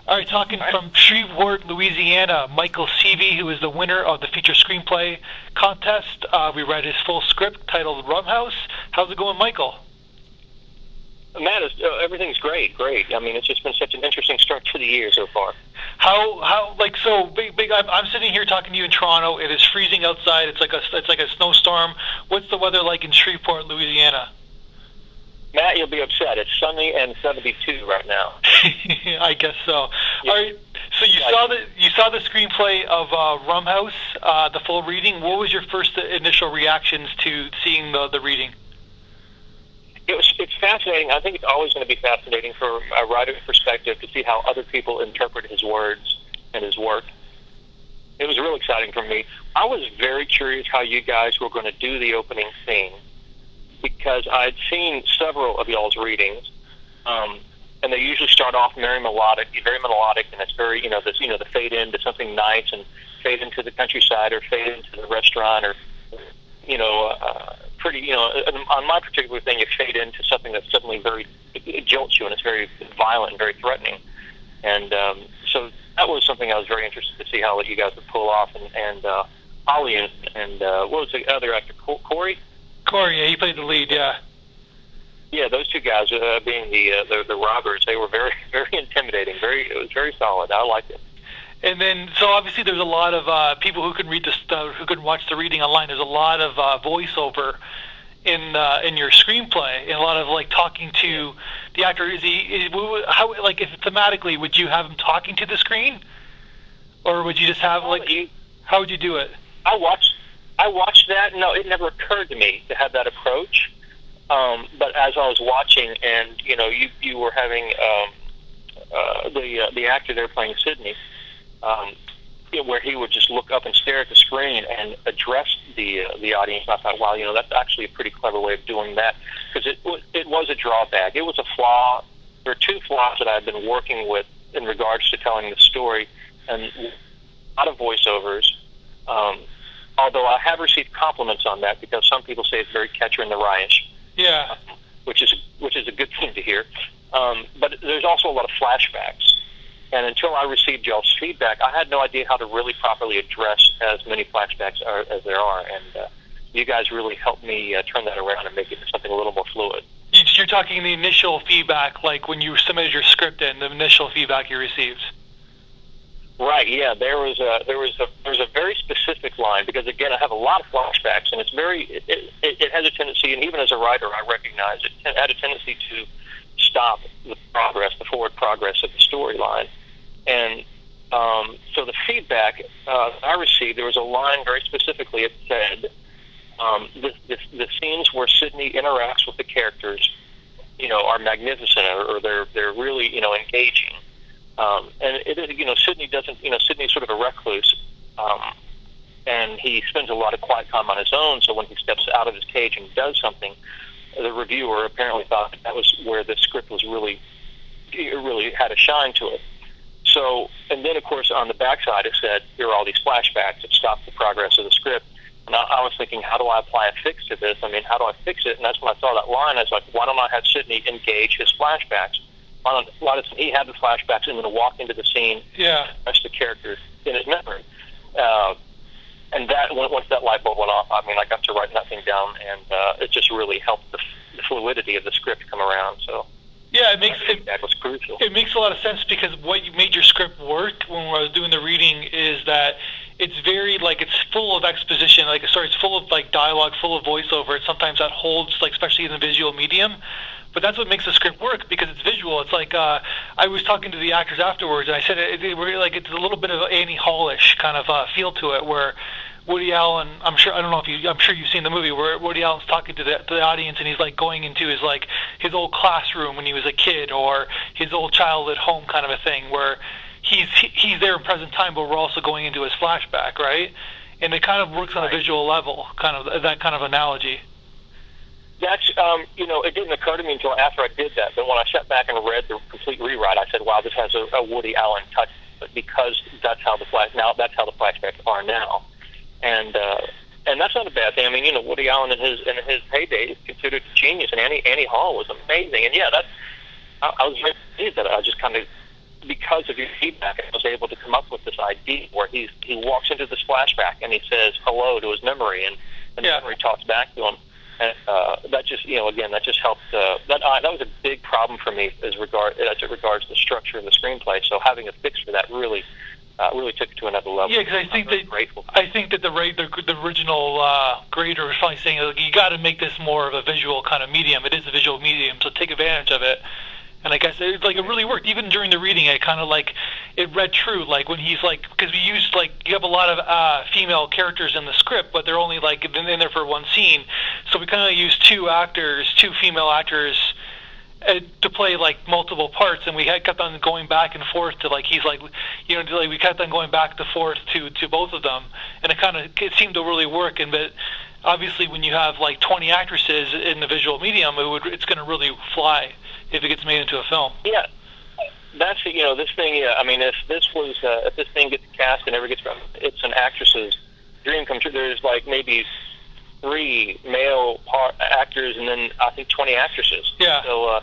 All right, talking from Shreveport, Louisiana, Michael SIEVE, who is the winner of the feature screenplay contest. We read his full script titled Rum House. How's it going, Michael? Matt, everything's great. I mean, it's just been such an interesting start to the year so far. I'm sitting here talking to you in Toronto. It is freezing outside. It's like a snowstorm. What's the weather like in Shreveport, Louisiana? Matt, you'll be upset. It's sunny and 72 right now. I guess so. Yeah. All right. So you saw the screenplay of Rum House, the full reading. What was your first initial reactions to seeing the reading? It's fascinating. I think it's always going to be fascinating from a writer's perspective to see how other people interpret his words and his work. It was real exciting for me. I was very curious how you guys were going to do the opening scene, because I'd seen several of y'all's readings, and they usually start off very melodic, and it's very, the fade into something nice and fade into the countryside or fade into the restaurant or, on my particular thing, you fade into something that's suddenly it jolts you and it's very violent and very threatening. And so that was something I was very interested to see how you guys would pull off. And Ollie and what was the other actor, Corey? Corey, yeah, he played the lead, yeah. Yeah, those two guys being the robbers, they were very, very intimidating. It was very solid. I liked it. And then, so obviously, there's a lot of people who can read who can watch the reading online. There's a lot of voiceover in your screenplay, and a lot of talking to the actor. If thematically, would you have him talking to the screen, or would you just have how would you do it? I watched that. No, it never occurred to me to have that approach. But as I was watching, and you were having the actor there playing Sydney, where he would just look up and stare at the screen and address the audience. And I thought, wow, that's actually a pretty clever way of doing that, because it was a drawback. It was a flaw. There are two flaws that I've been working with in regards to telling the story, and a lot of voiceovers. Although I have received compliments on that, because some people say it's very Catcher in the Rye-ish. Yeah. Which is a good thing to hear. But there's also a lot of flashbacks. And until I received y'all's feedback, I had no idea how to really properly address as many flashbacks as there are. And you guys really helped me turn that around and make it something a little more fluid. You're talking the initial feedback, like when you submitted your script in, the initial feedback you received. Right. Yeah. There was a very specific line, because again, I have a lot of flashbacks, and it has a tendency, and even as a writer, I recognize it had a tendency to stop the forward progress of the storyline. And so the feedback I received, there was a line very specifically. It said, the scenes where Sydney interacts with the characters, are magnificent, or they're really, engaging. And it is, Sydney doesn't, Sydney's sort of a recluse, and he spends a lot of quiet time on his own. So when he steps out of his cage and does something, the reviewer apparently thought that was where the script was really had a shine to it. So, and then of course on the backside it said, here are all these flashbacks that stop the progress of the script. And I was thinking, how do I apply a fix to this? I mean, how do I fix it? And that's when I saw that line. I was like, why don't I have Sydney engage his flashbacks? Why doesn't he have the flashbacks and then walk into the scene? Yeah. That's the character in his memory. And that once that light bulb went off, I mean, I got to write that thing down, and it just really helped the fluidity of the script come around. So yeah, that was crucial. It makes a lot of sense, because what made your script work when I was doing the reading is that it's very it's full of exposition. It's full of dialogue, full of voiceover. And sometimes that holds, especially in the visual medium. But that's what makes the script work, because it's visual. It's I was talking to the actors afterwards, and I said it's a little bit of Annie Hall-ish kind of feel to it, where Woody Allen, I'm sure you've seen the movie, where Woody Allen's talking to the audience, and he's going into his old classroom when he was a kid, or his old childhood home kind of a thing, where he's there in present time, but we're also going into his flashback, right? And it kind of works on a visual level, kind of that kind of analogy. That's, it didn't occur to me until after I did that. But when I sat back and read the complete rewrite, I said, wow, this has a Woody Allen touch, because that's how the flashbacks are now. And that's not a bad thing. I mean, Woody Allen in his heyday is considered a genius, and Annie Hall was amazing. And yeah, I was very pleased that I just kind of because of your feedback, I was able to come up with this idea where he walks into this flashback and he says hello to his memory, and the memory talks back to him. And that just, again, that just helped. That was a big problem for me as it regards the structure of the screenplay. So having a fix for that really took it to another level. Yeah, because I think that the original grader was probably saying, you got to make this more of a visual kind of medium. It is a visual medium, so take advantage of it. And I guess it really worked. Even during the reading, it kind of it read true. Like when he's because we used you have a lot of female characters in the script, but they're only in there for one scene. So we kind of used two female actors to play multiple parts, and we kept on going back and forth to we kept on going back and forth to both of them, and it seemed to really work. And but obviously, when you have 20 actresses in the visual medium, it's going to really fly if it gets made into a film. Yeah, that's this thing. Yeah, I mean, if this thing gets cast and never gets from, it's an actress's dream come true. There's maybe 3 male actors and then I think 20 actresses. Yeah. So,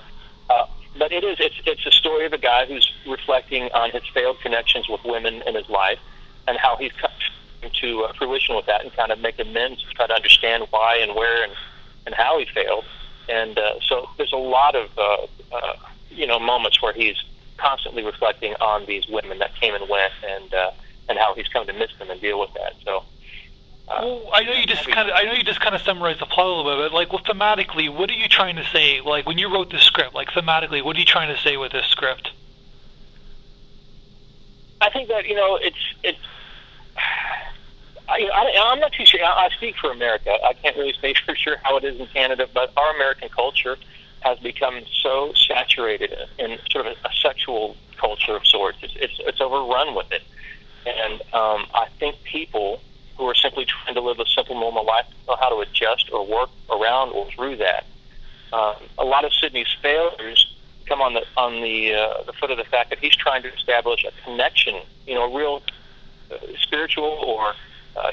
but it's a story of a guy who's reflecting on his failed connections with women in his life and how he's come to fruition with that and kind of make amends to try to understand why and where and how he failed. And so there's a lot of moments where he's constantly reflecting on these women that came and went, and how he's come to miss them and deal with that. So, well, I know you just kind of summarized the plot a little bit. But thematically, what are you trying to say? When you wrote this script, thematically, what are you trying to say with this script? I think that I'm not too sure. I speak for America. I can't really say for sure how it is in Canada, but our American culture has become so saturated in sort of a sexual culture of sorts. It's overrun with it. And I think people who are simply trying to live a simple, normal life know how to adjust or work around or through that. A lot of Sidney's failures come on the foot of the fact that he's trying to establish a connection, a real spiritual or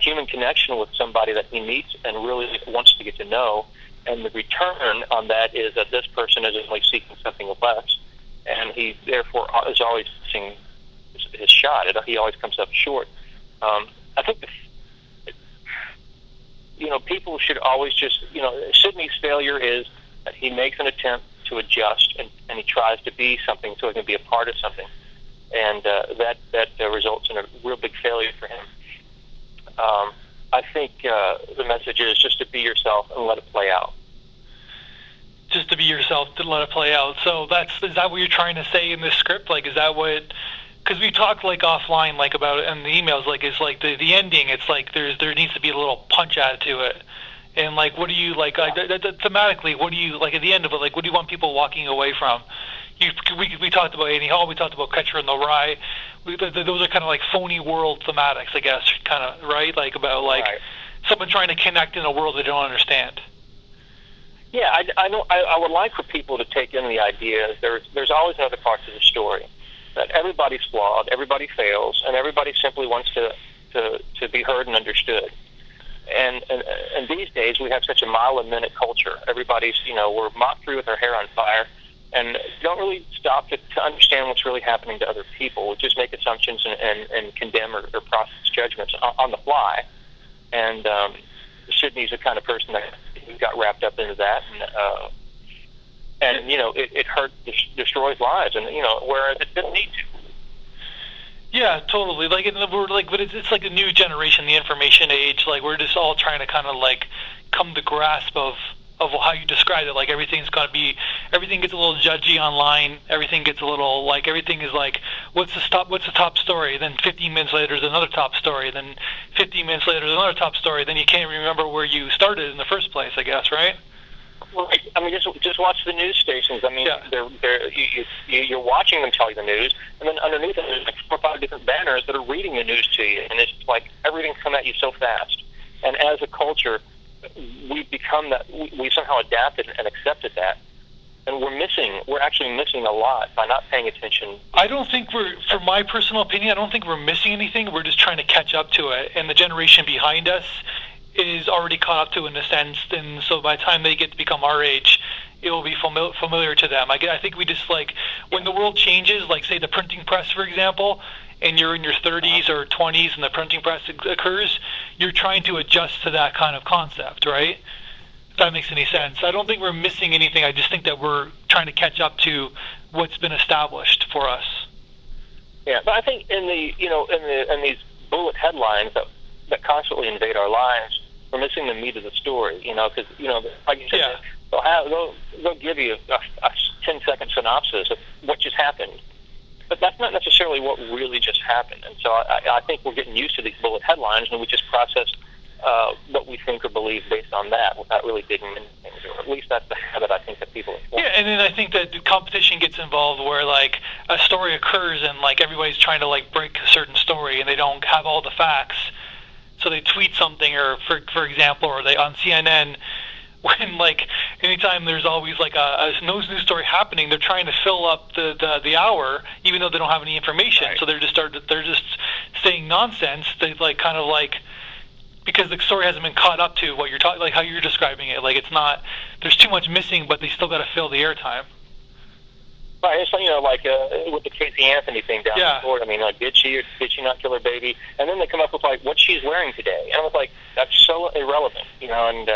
human connection with somebody that he meets and really wants to get to know. And the return on that is that this person is only seeking something less, and he therefore is always missing his shot. He always comes up short. I think people should always just, Sidney's failure is that he makes an attempt to adjust and he tries to be something so he can be a part of something, and that results in a real big failure for him. I think the message is just to be yourself and let it play out. Just to be yourself, to let it play out. So is that what you're trying to say in this script? Is that what? Because we talked offline about it in the emails. It's the ending. It's there needs to be a little punch added to it. And what do you thematically? What do you at the end of it? What do you want people walking away from? We talked about Annie Hall. We talked about Catcher in the Rye. Those are kind of phony world thematics, I guess. Kind of right, about right. Someone trying to connect in a world they don't understand. Yeah, I know. I would like for people to take in the idea there's always another part to the story. That everybody's flawed, everybody fails, and everybody simply wants to be heard and understood. And these days we have such a mile-a-minute culture. Everybody's we're mocked through with our hair on fire, and don't really stop to understand what's really happening to other people. We just make assumptions and condemn or process judgments on the fly. And Sidney's the kind of person that got wrapped up into that, and it hurt, destroys lives, and whereas it didn't need to. Yeah, totally. But it's a new generation, the information age. We're just all trying to kind of come to grasp of how you described it. Everything gets a little judgy online. Everything gets a little everything is what's the top story? Then 15 minutes later, there's another top story. Then 15 minutes later, there's another top story. Then you can't remember where you started in the first place, I guess, right? Right. I mean, just watch the news stations. I mean, yeah. You're watching them tell you the news, and then underneath it, there's 4 or 5 different banners that are reading the news to you, and it's everything's come at you so fast. And as a culture, we've become that. We somehow adapted and accepted that, and we're actually missing a lot by not paying attention. I don't think for my personal opinion, I don't think we're missing anything. We're just trying to catch up to it, and the generation behind us is already caught up to it in a sense, and so by the time they get to become our age, it will be familiar to them. I think we just, like, when the world changes, like, say, the printing press, for example, and you're in your 30s or 20s and the printing press occurs, you're trying to adjust to that kind of concept, right? If that makes any sense. I don't think we're missing anything. I just think that we're trying to catch up to what's been established for us. Yeah, but I think in these bullet headlines that constantly invade our lives, we're missing the meat of the story, because, like you said, they'll give you a 10-second synopsis of what just happened. But that's not necessarily what really just happened. And so I think we're getting used to these bullet headlines, and we just process what we think or believe based on that without really digging into things. Or at least that's the habit I think that people have. Yeah, and then I think that the competition gets involved where, like, a story occurs and, like, everybody's trying to, like, break a certain story and they don't have all the facts. So they tweet something, or for example, or they on CNN, when, like, anytime there's always, like, a news story happening, they're trying to fill up the hour, even though they don't have any information. Right. So they're just saying nonsense. They, like, kind of, like, because the story hasn't been caught up to what you're talking, like how you're describing it. Like, it's not, there's too much missing, but they still got to fill the airtime. Right, it's like with the Casey Anthony thing down in Florida. I mean, like, did she or did she not kill her baby? And then they come up with, like, what she's wearing today, and I was like, that's so irrelevant, and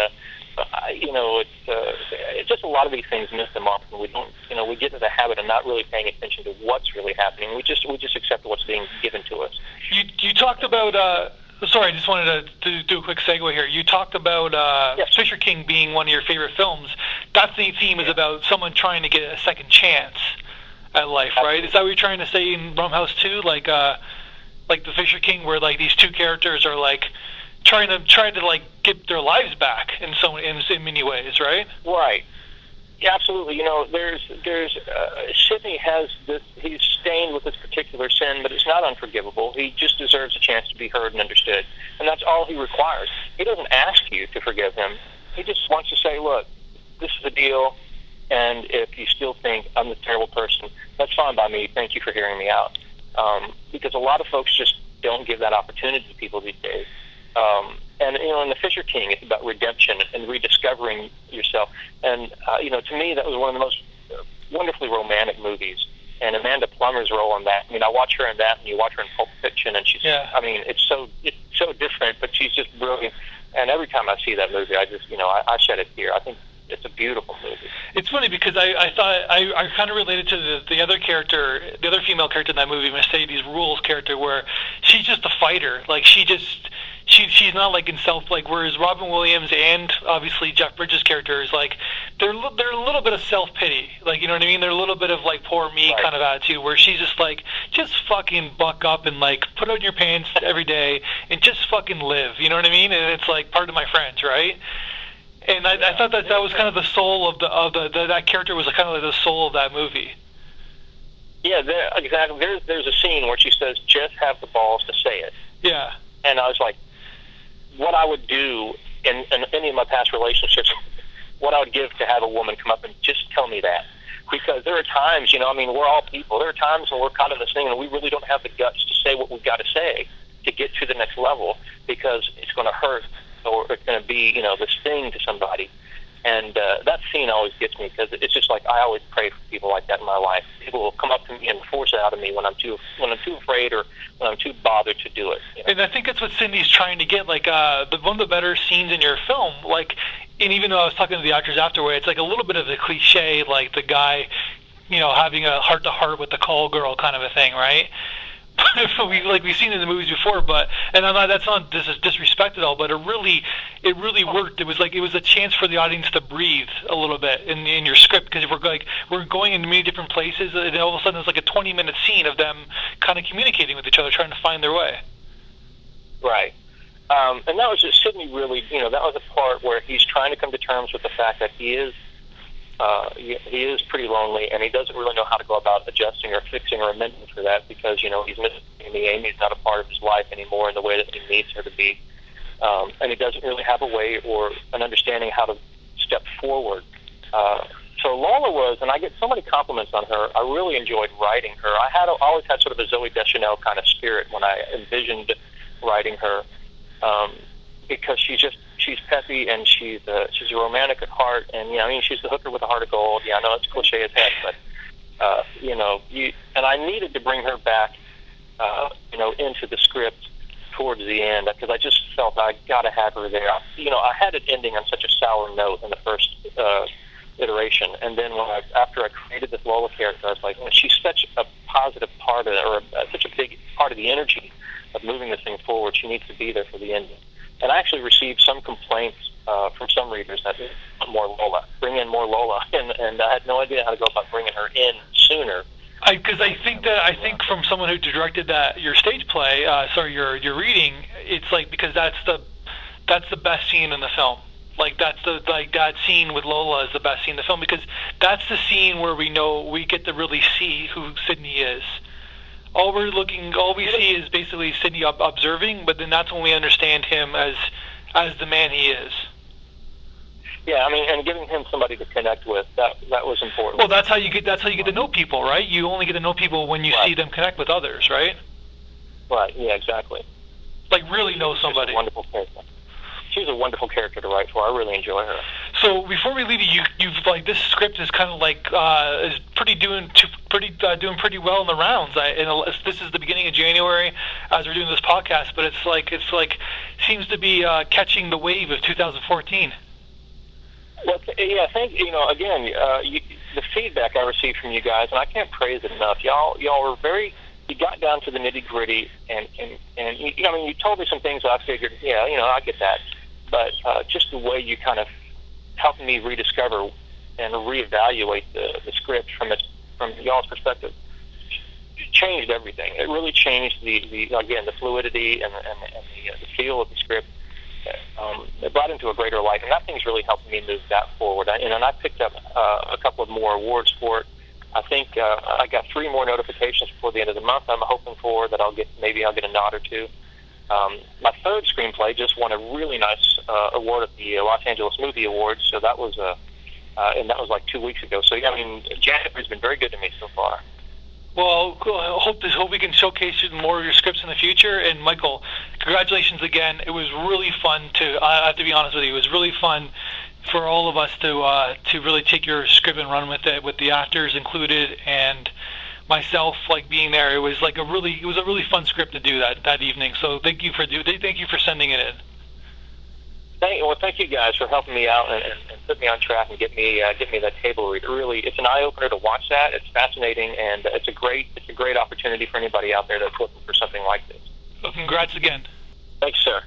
it's just a lot of these things miss the mark, and we don't, we get into the habit of not really paying attention to what's really happening. We just accept what's being given to us. You talked about. Sorry, I just wanted to do a quick segue here. You talked about Yes. Fisher King being one of your favorite films. That theme is about someone trying to get a second chance at life, right? Is that what you're trying to say in Blumhouse too? Like the Fisher King, where, like, these two characters are, like, trying to like get their lives back in many ways, right? Right. Yeah, absolutely. There's Sidney has this. He's stained with this particular sin, but it's not unforgivable. He just deserves a chance to be heard and understood, and that's all he requires. He doesn't ask you to forgive him. He just wants to say, "Look, this is the deal, and if you still think I'm the terrible person, that's fine by me. Thank you for hearing me out." Because a lot of folks just don't give that opportunity to people these days. And in the Fisher King, it's about redemption and rediscovering yourself. And to me, that was one of the most wonderfully romantic movies. And Amanda Plummer's role in that. I mean, I watch her in that, and you watch her in Pulp Fiction, and she's. I mean, it's so different, but she's just brilliant. And every time I see that movie, I just I shed a tear. I think it's a beautiful movie. It's funny because I thought I kind of related to the other character, the other female character in that movie, Mercedes Ruehl's character, where she's just a fighter. Like, she's not, like, in self, like, whereas Robin Williams and obviously Jeff Bridges' character is, like, they're a little bit of self-pity, like, you know what I mean? They're a little bit of, like, poor me kind of attitude, where she's just like, just fucking buck up and, like, put on your pants every day and just fucking live, you know what I mean? And it's like, pardon my French, right? And I thought that was kind of the soul of that character was kind of like the soul of that movie. Yeah, exactly. There's a scene where she says, "Just have the balls to say it." Yeah. And I was like, what I would do in any of my past relationships, what I would give to have a woman come up and just tell me that. Because there are times, we're all people. There are times when we're caught in this thing and we really don't have the guts to say what we've got to say to get to the next level, because it's going to hurt, or it's going to be, this thing to somebody. And that scene always gets me, because it's just like, I always pray for people like that in my life. People will come up to me and force it out of me when I'm too afraid, or when I'm too bothered to do it. And I think that's what Cindy's trying to get. Like, one of the better scenes in your film, like, and even though I was talking to the actors afterward, it's like a little bit of the cliche, like the guy, having a heart-to-heart with the call girl kind of a thing, right? We've seen it in the movies before, and I'm not, that's not disrespect at all, but it really worked. It was a chance for the audience to breathe a little bit in your script, because we're going into many different places, and all of a sudden it's like a 20-minute scene of them kind of communicating with each other, trying to find their way. Right. And that was just Sidney really, that was a part where he's trying to come to terms with the fact that he is pretty lonely, and he doesn't really know how to go about adjusting or fixing or amending for that, because, he's missing Amy. Amy's not a part of his life anymore in the way that he needs her to be. And he doesn't really have a way or an understanding how to step forward. So Lola was, and I get so many compliments on her, I really enjoyed writing her. I always had sort of a Zooey Deschanel kind of spirit when I envisioned writing her, because she's she's peppy, and she's a romantic at heart, and I mean, she's the hooker with a heart of gold. Yeah, I know it's cliche as heck, but and I needed to bring her back, into the script towards the end, because I just felt I got to have her there. I had it ending on such a sour note in the first iteration, and then after I created this Lola character, I was like, she's such a positive part of it, or such a big part of the energy of moving this thing forward. She needs to be there for the ending. And I actually received some complaints from some readers that more Lola, bring in more Lola, and I had no idea how to go about bringing her in sooner. Because I think from someone who directed your stage play, your reading, it's like, because that's the best scene in the film. Like that scene with Lola is the best scene in the film, because that's the scene where we get to really see who Sidney is. All we see is basically Sidney observing, but then that's when we understand him as the man he is. Yeah, I mean, and giving him somebody to connect with, that was important. Well, that's how you get to know people, right? You only get to know people when you see them connect with others, right? Right. Yeah, exactly. Like really know somebody. She's a wonderful character. She's a wonderful character to write for. I really enjoy her. So before we leave you've like, this script is kind of like is doing pretty well in the rounds. This is the beginning of January as we're doing this podcast, but it's like seems to be catching the wave of 2014. Well, yeah, again, the feedback I received from you guys, and I can't praise it enough. Y'all were you got down to the nitty gritty, and you told me some things I figured, I get that, but just the way you kind of helped me rediscover and reevaluate the script from y'all's perspective changed everything. It really changed the fluidity and the feel of the script. It brought into a greater light, and that thing's really helped me move that forward. And I picked up a couple of more awards for it. I think I got 3 more notifications before the end of the month. I'm hoping for that I'll get a nod or 2. My third screenplay just won a really nice award at the Los Angeles Movie Awards, so that was and that was like 2 weeks ago. So yeah, I mean, January's been very good to me so far. Well, cool. I hope we can showcase more of your scripts in the future. And Michael, congratulations again. It was really fun I have to be honest with you, it was really fun for all of us to really take your script and run with it, with the actors included and myself being there. It was a really fun script to do that evening. So thank you for sending it in. Thank you guys for helping me out and put me on track and get me that table read. Really, it's an eye opener to watch that. It's fascinating, and it's a great opportunity for anybody out there that's looking for something like this. So congrats again. Thanks, sir.